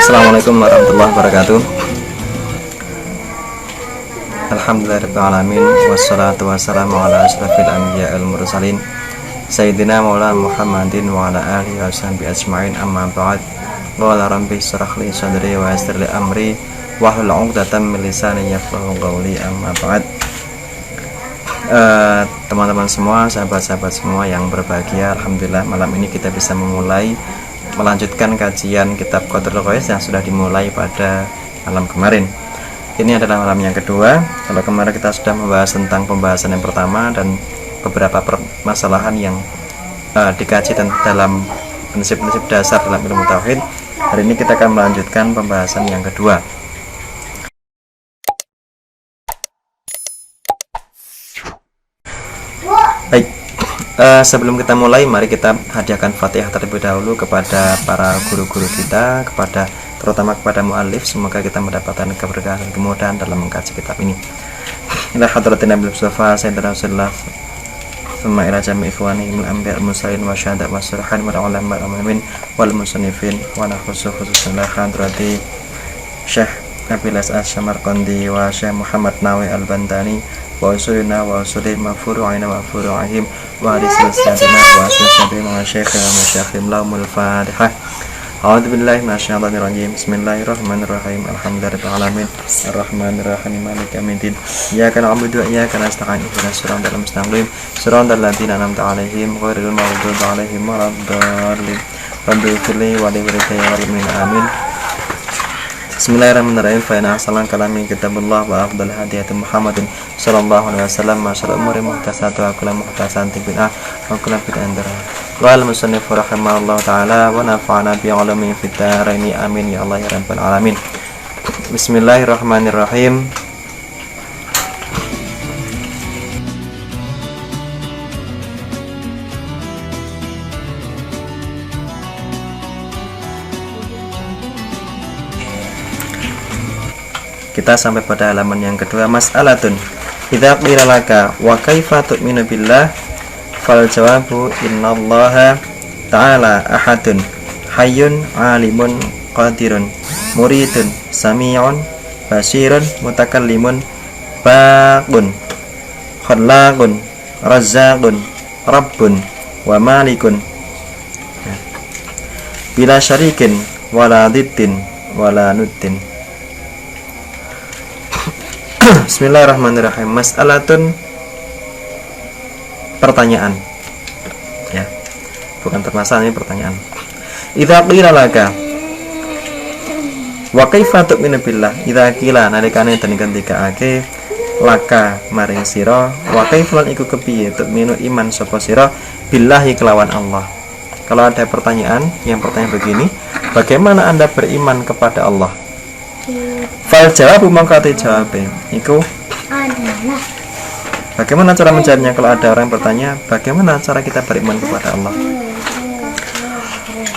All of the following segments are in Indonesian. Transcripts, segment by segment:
Assalamualaikum warahmatullahi wabarakatuh. Alhamdulillahirrahmanirrahim. Wassalatu wassalamu ala ashrafil anbiya wal mursalin Sayyidina maulana Muhammadin wa ala alihi wa sahbihi ajma'in, amma ba'd. Qala rabbi shrah li sadri wa yassir li amri wahlul 'uqdatam min lisani yafqahu qawli, amma ba'd. Teman-teman semua, sahabat-sahabat semua yang berbahagia, alhamdulillah malam ini kita bisa melanjutkan kajian kitab Qadrul Qais yang sudah dimulai pada malam kemarin. Ini adalah malam yang kedua. Kalau kemarin kita sudah membahas tentang pembahasan yang pertama dan beberapa permasalahan yang dikaji dalam prinsip-prinsip dasar dalam ilmu tauhid. Hari ini kita akan melanjutkan pembahasan yang kedua. Baik, sebelum kita mulai, mari kita hadiahkan Fatihah terlebih dahulu kepada para guru-guru kita, terutama kepada mu'alif. Semoga kita mendapatkan keberkahan dan kemudahan dalam mengkaji kitab ini. Ila hadratin Nabi Mustafa Sayyidina Rasulullah, thumma ila jami' ikhwani min anbiya al-mursalin wa syuhada wa salihin wa ulama al-mu'minin wal musannifin wa nakhusu khususan la hadrati Syekh Abil As'ad Samarqandi wa Syekh Muhammad Nawawi Al-Bantani wa usulina wa usulih ma furu'ina wa furu'ihim wa hadisilsatina wa asyasatim wa syekhim wa syekhim lahumul fatihah. A'udzu billahi minasyaitonir rajim. Bismillahirrahmanirrahim. Alhamdulillahirabbil alamin. Arrahmanirrahim. Maliki yaumiddin. Iyyaka na'budu wa iyyaka nasta'in. Ihdinas siratal mustaqim. Siratal ladzina an'amta 'alaihim ghairil maghdubi 'alaihim waladdallin. Rabbi ighfirli wa li walidayya wal mu'minin. Amin. Bismillahirrahmanirrahim. Fa inna ahsanal kalami kitabullah wa afdal hadiyati Muhammadin sallallahu alaihi wasallam. Ma syarrul umuri muhdatsatu wa kullu muhdatsatin bid'ah wa kullu bid'atin dalalah. Qala al-musannif rahimahullahu ta'ala wa nafa'ana bi 'ulumihi fid dharain. Amin ya Allah ya rabbal alamin. Bismillahirrahmanirrahim. Kita sampai pada halaman yang kedua. Mas'alatun idza qila laka wa kaifa tu'minu billah fal jawabu innallaha ta'ala ahadun hayyun alimun qadirun muridun sami'un basirun mutakallimun baqun khallaqun razzaqun rabbun wa malikun bila syarikin wala diddin wala nuddin. Bismillahirrahmanirrahim. Mas'alatun, pertanyaan, ya, bukan permasalahan, ini pertanyaan. Idza qila laka wa kaifa tu'minu billah, idza qila nalikane den ngendikake laka maring sira wa kaifa lan iku kepiye tu'minu iman sapa sira billahi kelawan Allah. Kalau ada pertanyaan, yang pertanyaan begini, bagaimana Anda beriman kepada Allah? Fal jawab mangkate jawabe iku adalah, bagaimana cara menjawabnya? Kalau ada orang yang bertanya bagaimana cara kita beriman kepada Allah,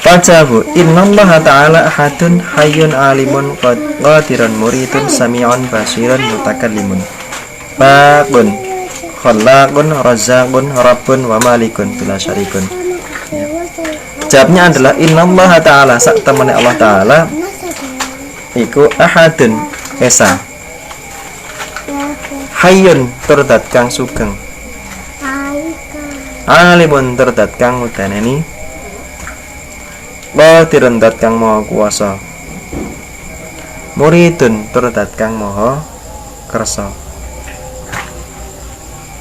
fal jawab innallaha ta'ala ahadun hayyun alimun qadirun muridun sami'un basirun mutakallimun baqun khallaqun razzaqun rabbun wa malikun bila syarikun. Ya. Jawabnya adalah innallaha ta'ala, sak temene Allah ta'ala iku ahadun esa hayyun terdat kang sugeng alimun terdat kang udaneni qadirun terdat kang maha kuwasa muridun terdat kang maha kersa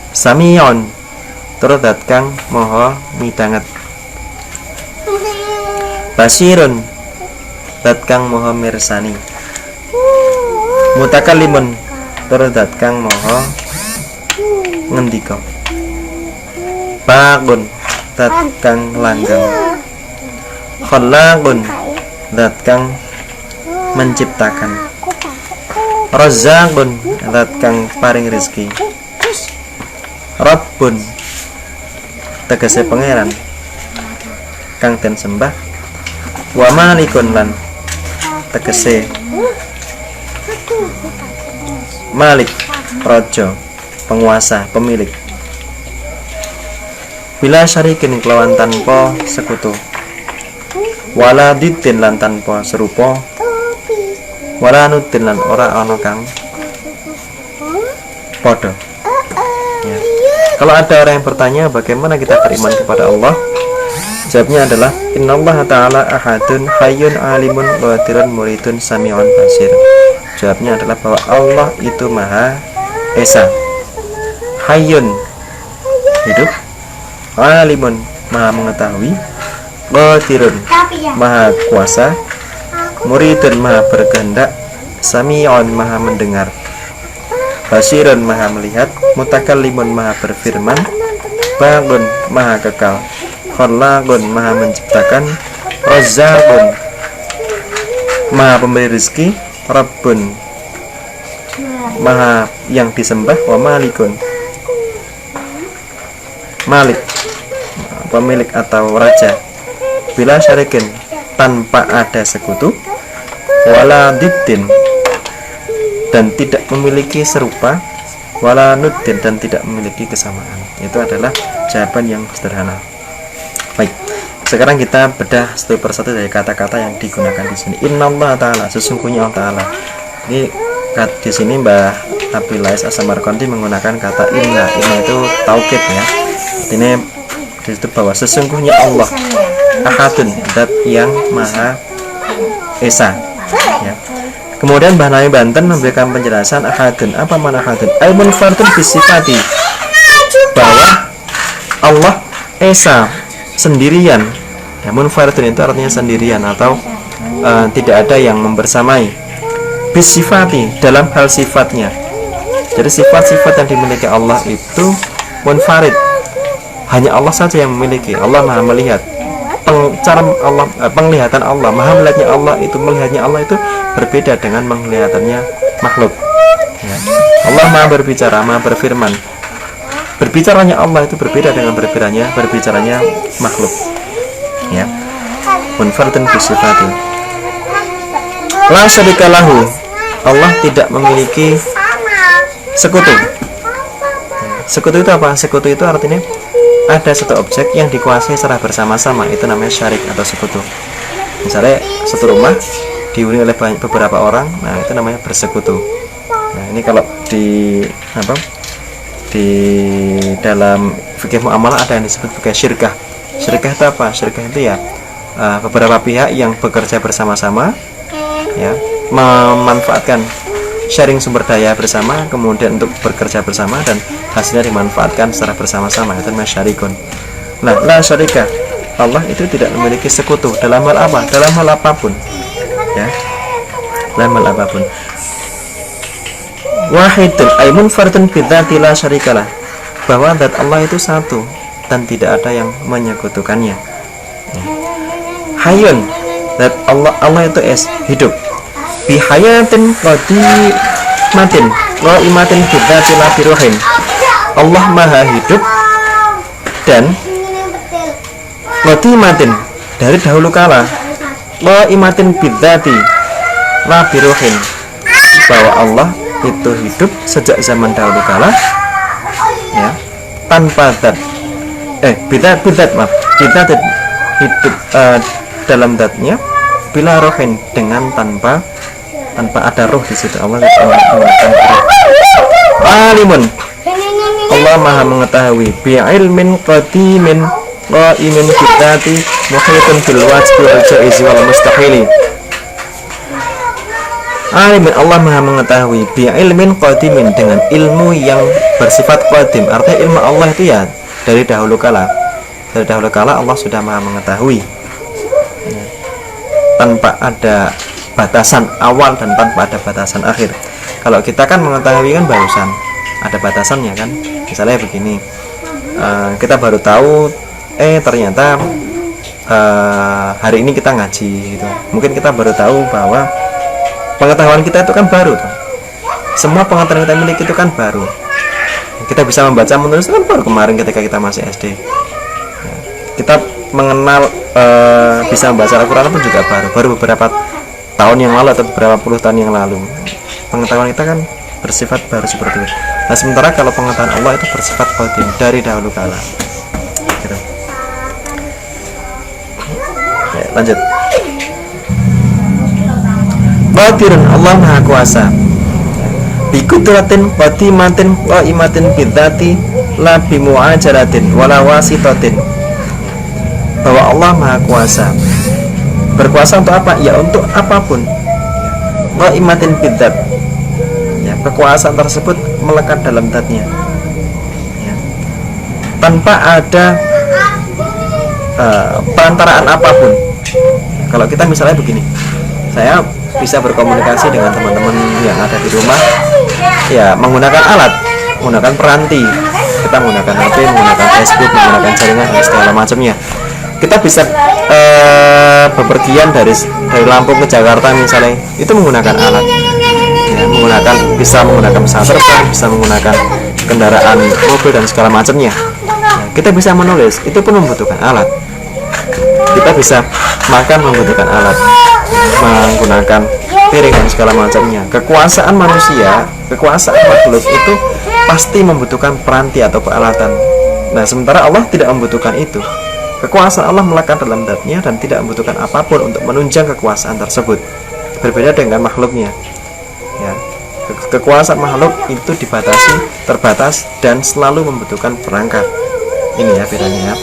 sami'un terdat kang maha midanget basirun dat kang moho mirsani mutakallimun tur dat kang moho ngendika baqun dat kang langgeng khallaqun dat kang menciptakan razzaqun dat kang paring rezeki rabbun tegese pangeran kang den sembah wa malikun lan tegese malik raja penguasa pemilik bila syarikin kelawan tanpa sekutu wala diddin lan tanpa serupa wala nutin lan ora ana kang padha. Ya. Kalau ada orang yang bertanya bagaimana kita beriman kepada Allah, jawabnya adalah innallaha ta'ala ahadun hayyun alimun qadirun muridun sami'un basir. Jawabnya adalah bahwa Allah itu Maha Esa, hayyun hidup, alimun Maha mengetahui, qadirun Maha kuasa, muridun Maha berkehendak, sami'un Maha mendengar, basirun Maha melihat, mutakallimun Maha berfirman, baqun Maha kekal, khallaqun Maha menciptakan, razzaqun Maha pemberi rezeki, rabbun Maha yang disembah, wa malikun malik pemilik atau raja, bila syarikin tanpa ada sekutu, wala diddin dan tidak memiliki serupa, wala nuddin dan tidak memiliki kesamaan. Itu adalah jawaban yang sederhana. Baik, sekarang kita bedah satu persatu dari kata-kata yang digunakan di sini. Innallaha ta'ala, sesungguhnya Allah Ta'ala. Ini di sini Mbah Abilais As-Samarqandi menggunakan kata inna. Inna itu taukid ya. Ini di situ bahwa sesungguhnya Allah ahadun, zat yang Maha Esa. Ya. Kemudian Mbah Nawawi Banten memberikan penjelasan ahadun. Apa makna ahadun? Ay munfaridun bisifati, bahwa Allah Esa sendirian. Ya, munfaridun itu artinya sendirian atau tidak ada yang membersamai. Bisifati, dalam hal sifatnya. Jadi sifat-sifat yang dimiliki Allah itu munfarid, hanya Allah saja yang memiliki. Allah Maha melihat. Cara Allah, penglihatan Allah, Maha melihatnya Allah itu, melihatnya Allah itu berbeda dengan penglihatannya makhluk. Ya. Allah Maha berbicara, Maha berfirman. Berbicaranya Allah itu berbeda dengan berbicaranya makhluk. Ya. Munfaridun bisifati. La syarika lahu, Allah tidak memiliki sekutu. Sekutu itu apa? Sekutu itu artinya ada satu objek yang dikuasai secara bersama-sama, itu namanya syarik atau sekutu. Misalnya satu rumah dihuni oleh beberapa orang, nah itu namanya bersekutu. Nah ini kalau di dalam fikih muamalah ada yang disebut sebagai syirkah. Syirkah itu apa? Syirkah itu ya beberapa pihak yang bekerja bersama-sama, ya, memanfaatkan sharing sumber daya bersama, kemudian untuk bekerja bersama dan hasilnya dimanfaatkan secara bersama-sama, itu namanya syarikun. Nah, la syarika, Allah itu tidak memiliki sekutu dalam hal apa? Dalam hal apapun, ya, dalam hal apapun. Wahidun ay munfaridun bidzati la syarikalah, bahwa zat Allah itu satu dan tidak ada yang menyekutukannya. Hayyun, zat Allah itu hidup. Bihayatin qadimatin wa imatin bidzati la biruhin. Allah Maha hidup dan qadimatin dari dahulu kala, wa imatin bidzati la biruhin, bahwa Allah itu hidup sejak zaman dahulu kala, ya, tanpa zat bidzat hidup dalam zatnya, bila rohin, dengan tanpa ada ruh di situ. Allah menggunakan ruh. Alimun, Allah Maha mengetahui, bi ilmin qadimin qaimin bidzati muhitun bil wajib wal jaiz wal mustahili. Alimun, Allah Maha mengetahui, bi ilmin qadimin, dengan ilmu yang bersifat qadim. Artinya ilmu Allah itu ya dari dahulu kala. Dari dahulu kala Allah sudah Maha mengetahui, tanpa ada batasan awal dan tanpa ada batasan akhir. Kalau kita kan mengetahui kan barusan ada batasannya kan. Misalnya begini, kita baru tahu ternyata hari ini kita ngaji gitu. Mungkin kita baru tahu bahwa pengetahuan kita itu kan baru tuh. Semua pengetahuan kita miliki itu kan baru. Kita bisa membaca menulis kan baru kemarin ketika kita masih SD. Kita mengenal bisa membaca Al-Quran pun juga baru beberapa tahun yang lalu atau beberapa puluh tahun yang lalu. Pengetahuan kita kan bersifat baru seperti itu. Nah sementara kalau pengetahuan Allah itu bersifat qadim, dari dahulu kala gitu. Ya, lanjut. qadirun, Allah maha kuasa. Bikudratin qadimatin qaimatin bidzati la bimu'ajalatin wala wasitatin. Bahwa Allah maha kuasa. Berkuasa untuk apa? Ya untuk apapun. Qaimatin bidzat. Ya, kekuasaan tersebut melekat dalam zatnya. Ya. Tanpa ada perantaraan apapun. Kalau kita misalnya begini, saya bisa berkomunikasi dengan teman-teman yang ada di rumah, ya menggunakan alat, menggunakan peranti. Kita menggunakan HP, menggunakan Facebook, menggunakan jaringan dan segala macamnya. Kita bisa bepergian dari Lampung ke Jakarta misalnya, itu menggunakan alat. Ya, bisa menggunakan pesawat terbang, bisa menggunakan kendaraan mobil dan segala macamnya. Ya, kita bisa menulis, itu pun membutuhkan alat. Kita bisa makan, membutuhkan alat, menggunakan piring dan segala macamnya. Kekuasaan manusia, kekuasaan makhluk itu pasti membutuhkan peranti atau peralatan. Nah, sementara Allah tidak membutuhkan itu. Kekuasaan Allah melekat dalam zatnya dan tidak membutuhkan apapun untuk menunjang kekuasaan tersebut. Berbeda dengan makhluknya. Ya, kekuasaan makhluk itu dibatasi, terbatas, dan selalu membutuhkan perangkat. Ini ya bedanya ya.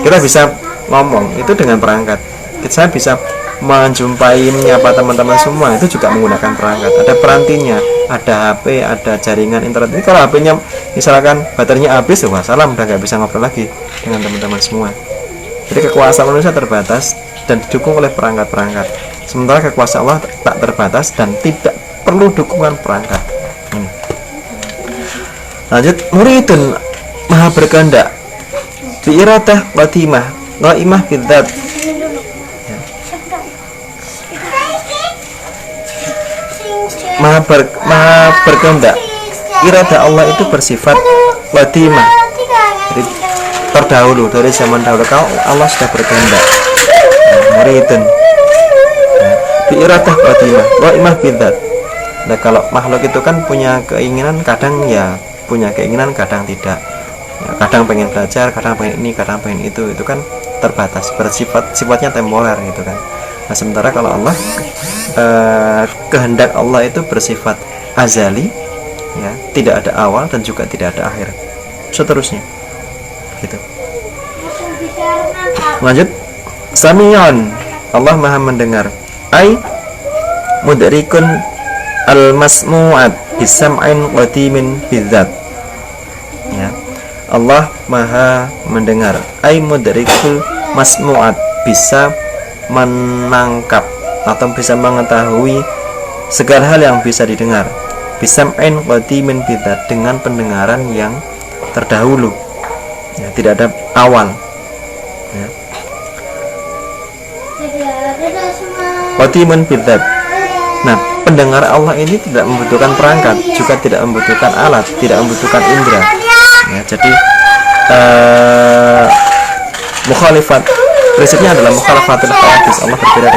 Kita bisa ngomong itu dengan perangkat. Saya bisa menjumpai, menyapa teman-teman semua itu juga menggunakan perangkat. Ada perantinya, ada HP, ada jaringan internet. Ini kalau HP-nya misalkan baterainya habis, wah salam, udah nggak bisa ngobrol lagi dengan teman-teman semua. Jadi kekuasaan manusia terbatas dan didukung oleh perangkat-perangkat. Sementara kekuasaan Allah tak terbatas dan tidak perlu dukungan perangkat. Ini. Lanjut, muridun maha berkehendak, biiradah qatimah, qaimah bidzat. Maha berkehendak. Iradah Allah itu bersifat qatimah, terdahulu, dari zaman dahulu. Kalau Allah sudah berkehendak, muridun biiradah qatimah, qaimah bidzat. Nah, kalau makhluk itu kan punya keinginan, kadang ya punya keinginan, kadang tidak. Ya, kadang pengen belajar, kadang pengen ini, kadang pengen itu kan terbatas, sifatnya temporer gitu kan. Nah, sementara kalau Allah, kehendak Allah itu bersifat azali, ya, tidak ada awal dan juga tidak ada akhir, seterusnya, gitu. Lanjut, Sami'un, Allah maha mendengar, ai mudrikun al-masmu'at bisam'in qadimin bidzat. Ya. Allah maha mendengar, ai mudrikul masmu'at, bisa menangkap atau bisa mengetahui segala hal yang bisa didengar, bisam'in qadimin bidzat, dengan pendengaran yang terdahulu, ya, tidak ada awal, ya. Qadimun bidzat. Nah, pendengar Allah ini tidak membutuhkan perangkat, juga tidak membutuhkan alat, tidak membutuhkan indera. Ya, jadi mukhalifat, prinsipnya adalah mukhalifatul hawadits. Allah berbeda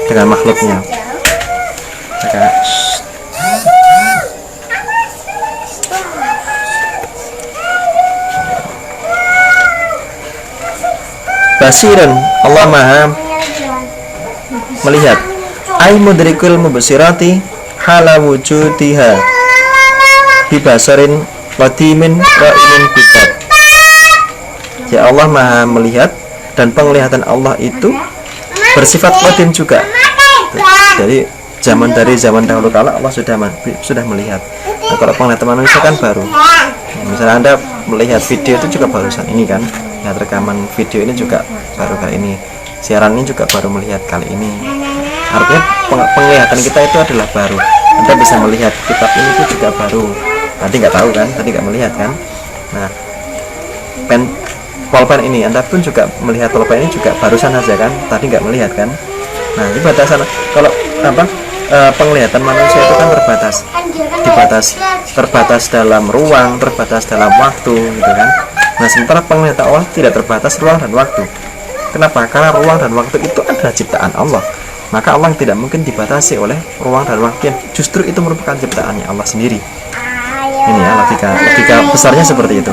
dengan makhluknya. Maka, basiran, Allah maha melihat, ay mudrikul mubsirati hala wujudiha bibasarin qadimin qa'imin bidzat. Ya, Allah maha melihat dan penglihatan Allah itu bersifat qadim juga. Dari zaman dahulu kala Allah sudah melihat. Nah, kalau penglihatan manusia kan baru. Misalnya Anda melihat video itu juga barusan ini kan. Ya, rekaman video ini juga baru kali ini. Siaran ini juga baru melihat kali ini. Artinya penglihatan kita itu adalah baru. Anda bisa melihat kitab ini itu juga baru. Tadi nggak tahu kan, tadi nggak melihat kan. Nah, pulpen ini Anda pun juga melihat pulpen ini juga barusan saja kan, tadi nggak melihat kan. Nah, ini batasan. Kalau penglihatan manusia itu kan terbatas dalam ruang, terbatas dalam waktu, gitu kan. Nah, sementara penglihatan Allah tidak terbatas ruang dan waktu. Kenapa? Karena ruang dan waktu itu adalah ciptaan Allah. Maka Allah tidak mungkin dibatasi oleh ruang dan waktu yang justru itu merupakan ciptaannya Allah sendiri. Ini ya logika besarnya seperti itu.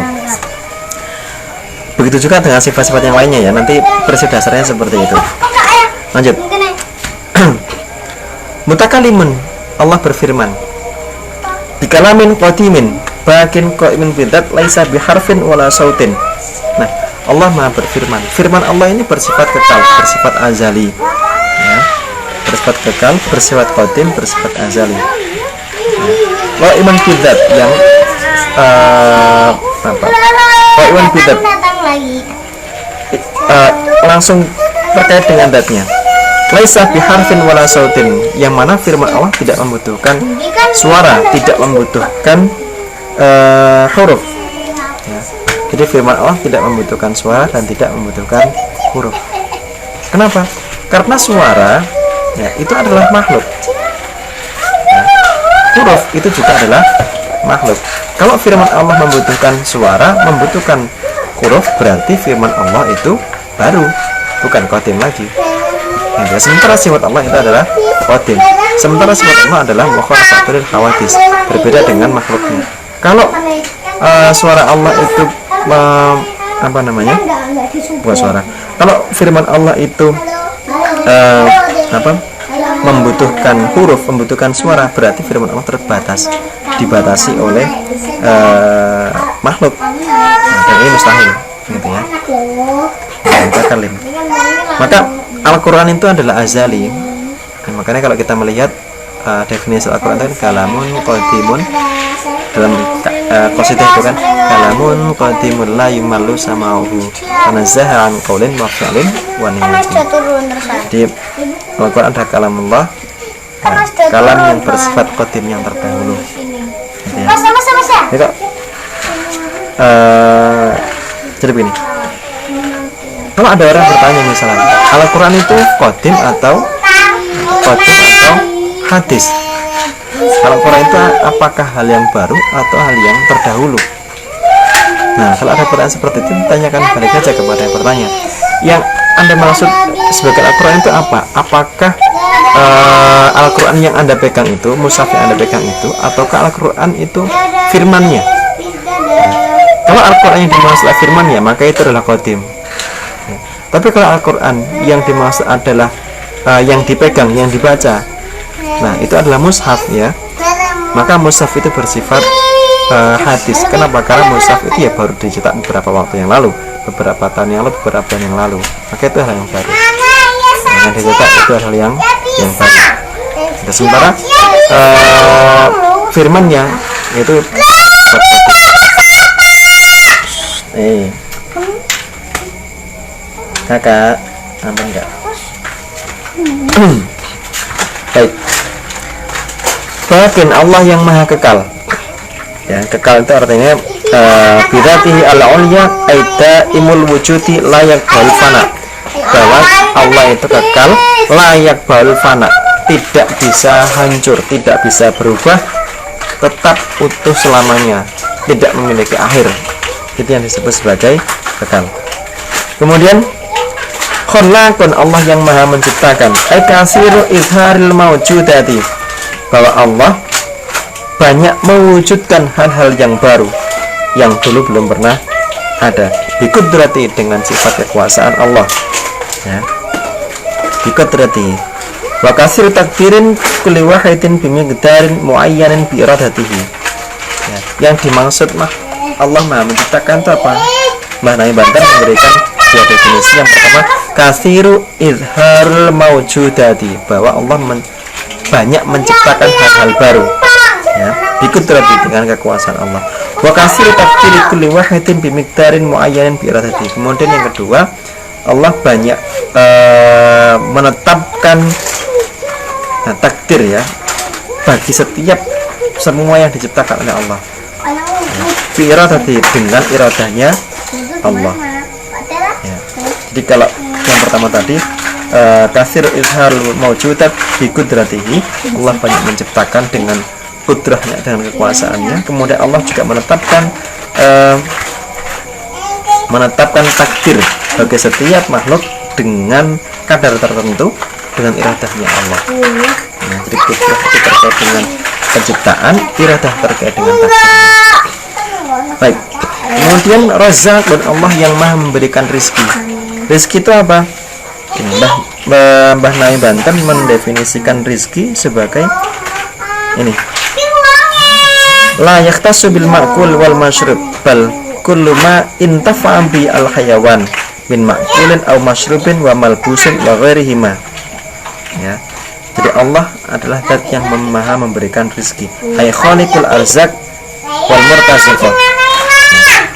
Begitu juga dengan sifat-sifat yang lainnya ya. Nanti prinsip dasarnya seperti itu. Lanjut. Mutakalimun, Allah berfirman. Bikalamin qadimin, bakin qaimin bidzat laisa biharfin wala sautin. Nah, Allah Maha berfirman. Firman Allah ini bersifat kekal, bersifat azali. Ya, bersifat kekal, bersifat qadim, bersifat azali. Qaiman bidzat yang qaiman bidzat langsung terkait dengan zatnya. Laisa biharfin wala sautin, yang mana firman Allah tidak membutuhkan suara, tidak membutuhkan huruf. Ya. Jadi firman Allah tidak membutuhkan suara dan tidak membutuhkan huruf. Kenapa? Karena suara ya, itu adalah makhluk. Ya. Huruf itu juga adalah makhluk. Kalau firman Allah membutuhkan suara, membutuhkan huruf, berarti firman Allah itu baru, bukan qadim lagi. Ya, sementara sifat Allah itu adalah qadim. Sementara sifat Allah adalah mukhalafatul hawadis, berbeda dengan makhluknya. Kalau suara Allah itu bukan suara. Kalau firman Allah itu membutuhkan huruf, membutuhkan suara, berarti firman Allah terbatas, dibatasi oleh makhluk. Dan ini mustahil, gitu ya. Maka Al-Quran itu adalah azali. Nah, makanya kalau kita melihat definisi Al-Quran itu kalamun qadimun, dalam qasidah itu kan kalamun qadimun la yumallu sama'uhu tanazzaha an qaulin wa fi'lin wa niyatin. Jadi Al-Quran adalah kalamullah, kalam yang bersifat qadim, yang terdahulu. Gitu ya. Jadi begini, kalau ada orang bertanya misalnya, Al-Quran itu qadim atau hadis? Al-Quran itu apakah hal yang baru atau hal yang terdahulu? Nah, kalau ada pertanyaan seperti itu, tanyakan balik saja kepada yang bertanya. Yang Anda maksud sebagai Al-Quran itu apa? Apakah Al-Quran yang Anda pegang itu, mushaf yang Anda pegang itu, ataukah Al-Quran itu firmannya? Kalau Al-Quran yang dimaksud firmannya, maka itu adalah qadim. Tapi kalau Al-Quran yang dimaksud adalah yang dipegang, yang dibaca, nah itu adalah mushaf ya. Maka mushaf itu bersifat hadis. Kenapa? Karena mushaf itu ya baru dicetak beberapa waktu yang lalu, beberapa tahun yang lalu, beberapa bulan yang lalu. Maka itu hal yang baru. Yang dicetak itu hal yang baru. Sementara firmannya itu kakak, aman enggak? Baik. Bakin Allah yang maha kekal. Ya, kekal itu artinya bidzatihi al-ulya aida imul wujudi layak bal fana. Bahwa Allah itu kekal, layak bal fana, tidak bisa hancur, tidak bisa berubah, tetap utuh selamanya, tidak memiliki akhir. Itu yang disebut sebagai kekal. Kemudian khallaqun, Allah yang maha menciptakan. Kasiru izharil mawjudati, bahwa Allah banyak mewujudkan hal-hal yang baru yang dulu belum pernah ada. Bikudrati, dengan sifat kekuasaan Allah ya. Bikudrati wa kasir takdirin kulli wahidin bimiqdarin muayyanin bi iradatihi ya. Yang dimaksud Allah maha menciptakan itu apa? Mbah Naim Bantar memberikan dua definisi. Yang pertama, kasiru izharul mawjudati, bahwa Allah banyak menciptakan hal-hal baru ya, bikudrati, dengan kekuasaan Allah. Wa kasiru takdiri kulli wahidin bimiqdarin muayyanin bi iradati. Kemudian yang kedua, Allah banyak menetapkan takdir ya bagi setiap semua yang diciptakan oleh Allah bi iradati, dengan iradahnya Allah ya. Jadi kalau yang pertama tadi kasir izhar mawjudat bi kudratihi, Allah banyak menciptakan dengan kudrahnya, dengan kekuasaannya. Kemudian Allah juga menetapkan takdir bagi setiap makhluk dengan kadar tertentu, dengan iradahnya Allah. Nah, jadi kudrah itu terkait dengan penciptaan, iradah terkait dengan takdirnya. Baik. Kemudian Razzaq, dan Allah yang maha memberikan rizki. Rizki itu apa? Mbah Naim Banten mendefinisikan rizki sebagai ini: la yaktasu bil ma'kul wal mashrub bal kullu ma intafa'a bi al hayawan min ma'kulin aw mashrubin wa malbusin wa ghairihima. Ya. Jadi Allah adalah zat yang maha memberikan rizki, ay khaliqul arzak wal murtaziqah.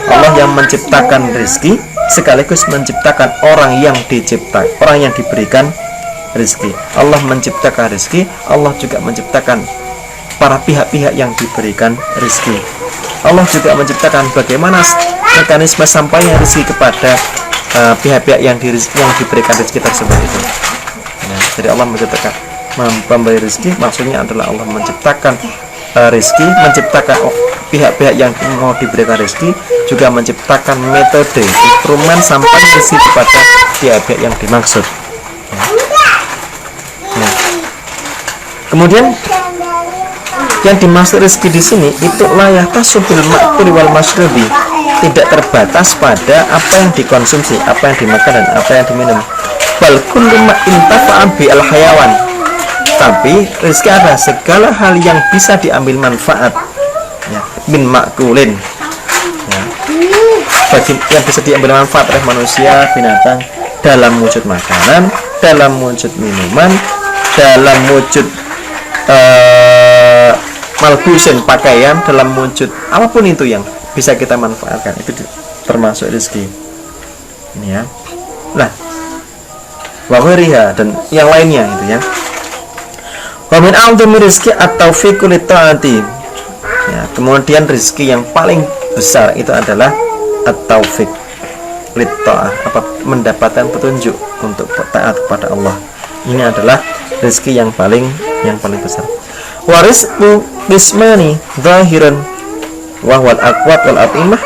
Allah yang menciptakan rizki sekaligus menciptakan orang yang diberikan rizki. Allah menciptakan rizki, Allah juga menciptakan para pihak-pihak yang diberikan rizki. Allah juga menciptakan bagaimana mekanisme sampainya rizki kepada pihak-pihak yang diberikan rizki tersebut itu. Ya, jadi Allah menciptakan memberi rizki, maksudnya adalah Allah menciptakan rizki, menciptakan pihak-pihak yang mau diberikan rizki, juga menciptakan metode instrumen sampai rizki kepada pihak-pihak yang dimaksud. Nah, kemudian yang dimaksud rizki di sini itu layak tasubil ma'kuli wal masyrubi, tidak terbatas pada apa yang dikonsumsi, apa yang dimakan dan apa yang diminum. Bal kullu ma intafa'a bi al hayawan, tapi rizki adalah segala hal yang bisa diambil manfaat, ya, min ma'kulin, ya, bagi yang bisa diambil manfaat oleh manusia, binatang, dalam wujud makanan, dalam wujud minuman, dalam wujud malbusin pakaian, dalam wujud apapun itu yang bisa kita manfaatkan, itu termasuk rezeki. Ini ya. Nah, wa ghairiha, dan yang lainnya itu ya. Wa min a'dzami rizqi at-taufiqu lit-ta'ati. Ya, kemudian rezeki yang paling besar itu adalah at-taufiq lit-ta'ah, apa mendapatkan petunjuk untuk taat kepada Allah. Ini adalah rezeki yang paling besar. Wa rizqu bismani zahiran wa huwa al-aqwat wal atimah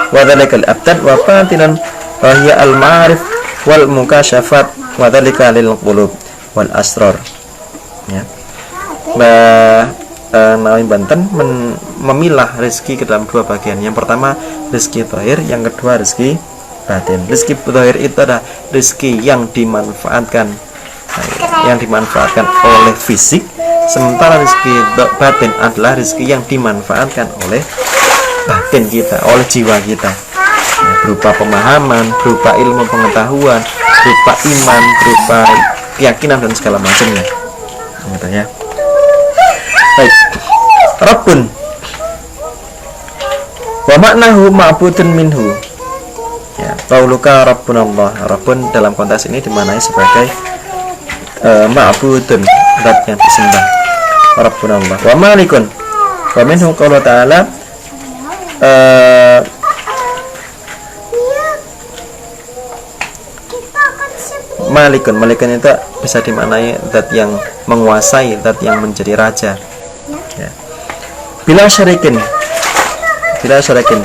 wa dzalika al-abdan wa batinan wa hiya al-ma'arif wal mukasyafat wa dzalika lil qulub wal asrar. Ya. Naim Banten memilah rezeki ke dalam dua bagian. Yang pertama rezeki zahir, yang kedua rezeki batin. Rezeki zahir itu adalah rezeki yang dimanfaatkan oleh fisik, sementara rezeki batin adalah rezeki yang dimanfaatkan oleh batin kita, oleh jiwa kita, ya, berupa pemahaman, berupa ilmu pengetahuan, berupa iman, berupa keyakinan dan segala macamnya, gitu ya. Baik, Rabbun wa maknahu ma'budun minhu. Ya, qauluka Rabbunallah. Rabbun dalam konteks ini dimaknai sebagai ma'budun, zat yang disembah, Rabbunallah. Wa malikun wa minhu qaulu ta'ala malikun itu bisa dimaknai zat yang menguasai, zat yang menjadi raja, ya. Bila syarikin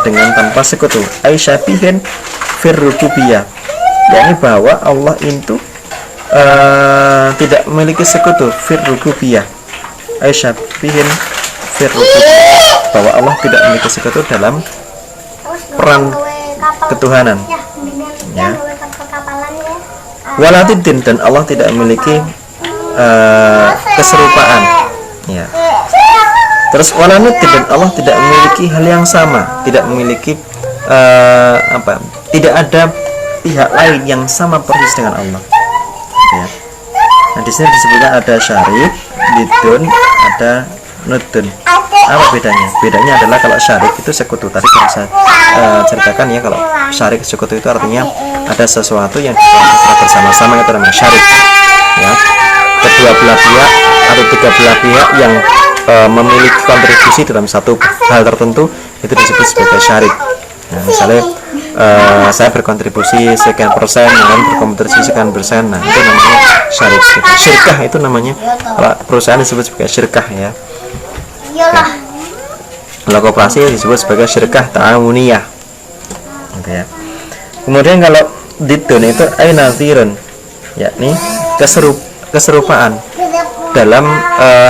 dengan tanpa sekutu, aisyabihin firrububiyah, yakni bahwa Allah itu tidak memiliki sekutu, firrububiyah, aisyabihin firrububiyah, bahwa Allah tidak memiliki sekutu dalam peran ketuhanan, ya. Waladidin, dan Allah tidak memiliki keserupaan, ya. Terus walanudin, dan Allah tidak memiliki hal yang sama, tidak memiliki tidak ada pihak lain yang sama persis dengan Allah, ya. Nah, di sini disebutkan ada syarik, bidun, ada nudun. Apa bedanya? Bedanya adalah kalau syarik itu sekutu. Tadi yang saya ceritakan ya, kalau syarik sekutu itu artinya ada sesuatu yang dilakukan bersama-sama, itu namanya syarik, ya. Kedua belah pihak atau tiga belah pihak yang memiliki kontribusi dalam satu hal tertentu itu disebut sebagai syarik. Nah, misalnya saya berkontribusi sekian persen, dan berkontribusi sekian persen, nah itu namanya syarik. Syirkah itu namanya, kalau perusahaan disebut sebagai syirkah, ya. Kalau koperasi disebut sebagai syirkah ta'awuniyah, gitu ya. Kemudian kalau didun itu ainazirun, yakni keserupaan dalam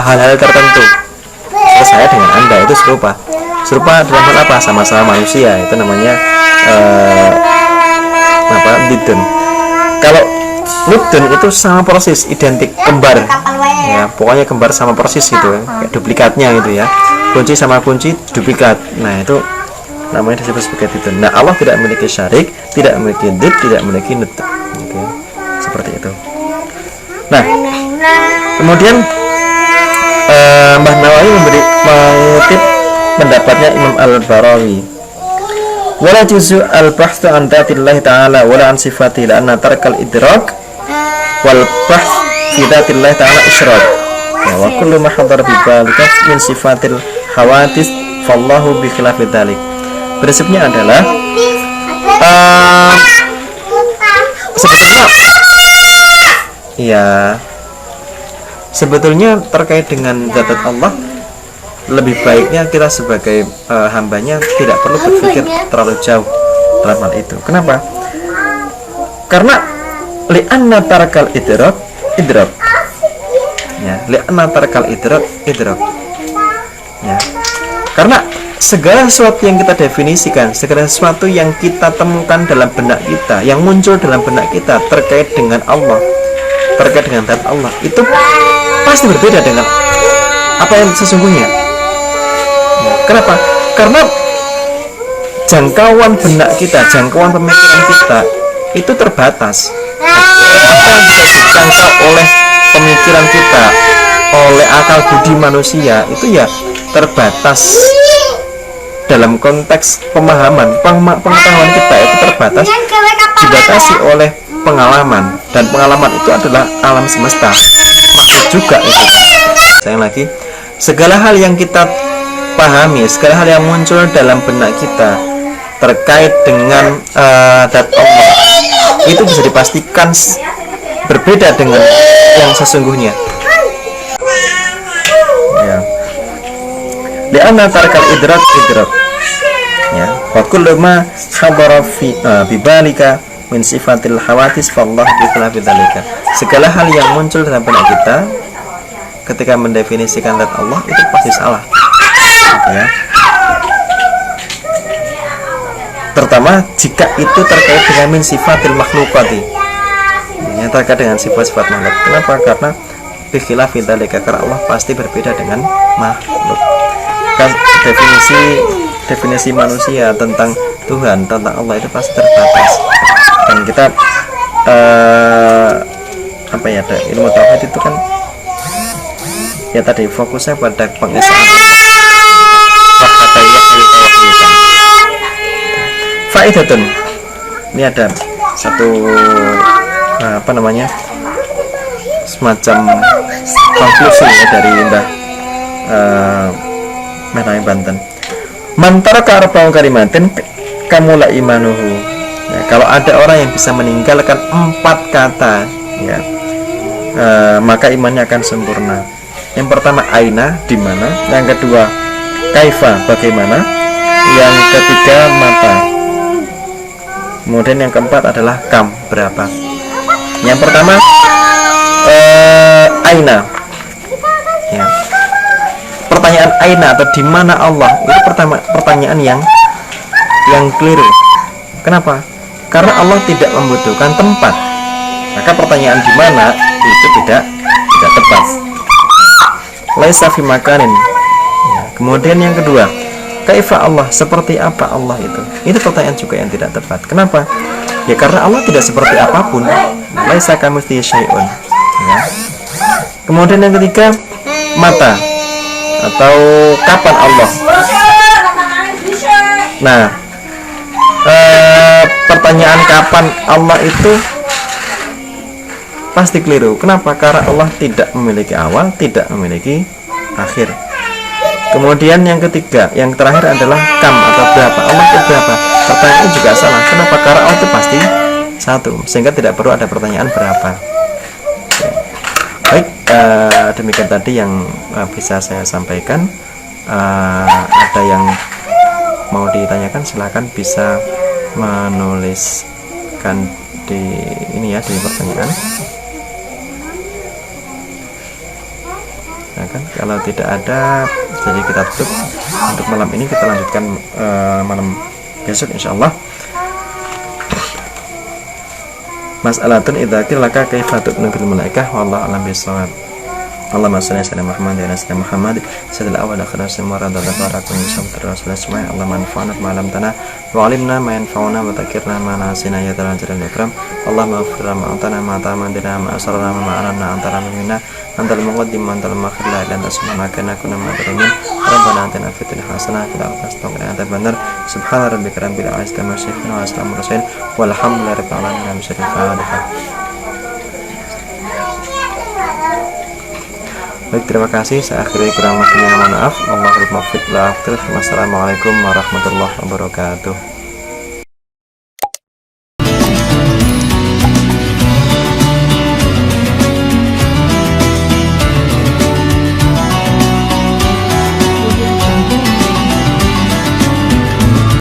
hal-hal tertentu. Saya dengan Anda itu serupa dalam hal apa? Sama-sama manusia, itu namanya didun. Kalau nudun itu sama persis, identik, kembar ya, pokoknya kembar sama persis gitu ya, kayak duplikatnya gitu ya, kunci sama kunci duplikat. Nah itu namanya disebut sebagai nudun. Nah Allah tidak memiliki syarik, tidak memiliki did, tidak memiliki nudun gitu ya. Seperti itu. Nah kemudian Mbah Nawawi mengutip pendapatnya Imam Al-Barawi, wala juzu al-bahthu an dzatillahi ta'ala wala an sifatihi anna tarkal idrak wal bahth fi dzatillahi ta'ala isyrak wa kullu ma hadar bi balika min sifatil hawadits fallahu bi khilafi dzalik. Prinsipnya adalah sebetulnya terkait dengan zat Allah, lebih baiknya kita sebagai hambanya tidak perlu berpikir terlalu jauh dalam hal itu. Kenapa? Karena li'anna tarakal idrak ya, li'anna tarakal idrak ya. Karena segala sesuatu yang kita definisikan, segala sesuatu yang kita temukan dalam benak kita, yang muncul dalam benak kita terkait dengan Allah, terkait dengan zat Allah, itu pasti berbeda dengan apa yang sesungguhnya. Kenapa? Karena jangkauan benak kita, jangkauan pemikiran kita itu terbatas. Apa yang bisa dijangkau oleh pemikiran kita, oleh akal budi manusia itu ya terbatas. Dalam konteks pemahaman, pengetahuan kita itu terbatas, dibatasi oleh pengalaman, dan pengalaman itu adalah alam semesta. Maksud juga itu. Sayang lagi, segala hal yang kita pahami, segala hal yang muncul dalam benak kita terkait dengan zat Allah itu bisa dipastikan berbeda dengan yang sesungguhnya ya. Li'anna tarkal idrak ya, wa kullu ma hadara fi bibalika min sifatil hawadits fallahu bi khilafi dzalika. Segala hal yang muncul dalam benak kita ketika mendefinisikan zat Allah itu pasti salah ya. Terutama jika itu terkait dengan min sifatil makhlukati ya, terkait dengan sifat-sifat makhluk. Kenapa? Karena bi khilafi dzalika, karena Allah pasti berbeda dengan makhluk. Kan definisi manusia tentang Tuhan, tentang Allah itu pasti terbatas. Dan kita ilmu tauhid itu kan ya tadi fokusnya pada pengesahan faidatun. Ini ada satu semacam konklusi ya dari Mbah Nawawi Banten. Mantara karbau kalimatin kamula imanuhu ya, kalau ada orang yang bisa meninggalkan 4 kata ya, maka imannya akan sempurna. Yang pertama aina, di mana. Yang kedua kaifa, bagaimana. Yang ketiga mata. Kemudian yang keempat adalah kam, berapa. Yang pertama aina ya. Pertanyaan aina atau di mana Allah itu pertanyaan yang keliru. Kenapa? Karena Allah tidak membutuhkan tempat. Maka pertanyaan di mana itu tidak tepat. Laisa fi makanin ya. Kemudian yang kedua, kaifa Allah, seperti apa Allah itu? Itu pertanyaan juga yang tidak tepat. Kenapa? Ya karena Allah tidak seperti apapun. Laisa kamitslihi syai'un ya. Kemudian yang ketiga, mata atau kapan Allah. Nah, pertanyaan kapan Allah itu pasti keliru. Kenapa? Karena Allah tidak memiliki awal, tidak memiliki akhir. Kemudian yang ketiga, yang terakhir adalah kam atau berapa. Allah itu berapa? Pertanyaan juga salah. Kenapa? Karena Allah itu pasti satu, sehingga tidak perlu ada pertanyaan berapa. Baik, demikian tadi yang bisa saya sampaikan. Ada yang mau ditanyakan, silahkan bisa menuliskan di ini ya, di pertanyaan. Nah kan, kalau tidak ada, jadi kita tutup untuk malam ini. Kita lanjutkan malam besok insyaallah. Mas'alatun idza qila laka kaifa tu'minu bil malaikah wallahu a'lam bissawab. Allahumma shalli ala Muhammad wa ala ali Muhammad sadal awal akhir semua radha barakun sabda rasulullah semua Allahumma anfa'na bima 'allamtana wa 'allimna ma yanfa'una wa dzakirna ma nasina ya dzal jalali wal ikram. Allahumma ighfir lana ma atana ma ta'amdina ma asrarna ma a'lanna antara minna antal muqaddim antal muakhir la ilaha illa subhanaka inna kunna minadh-dhalimin. Rabbana atina fid dunya hasanah wa fil akhirati hasanah wa qina adzabannar. Subhana rabbika rabbil izzati amma yasifun wa salamun 'alal mursalin walhamdulillahi rabbil alamin. Fatihah. Baik, terima kasih. Saya akhiri, kurang lebihnya mohon maaf. Wassalamualaikum warahmatullahi wabarakatuh.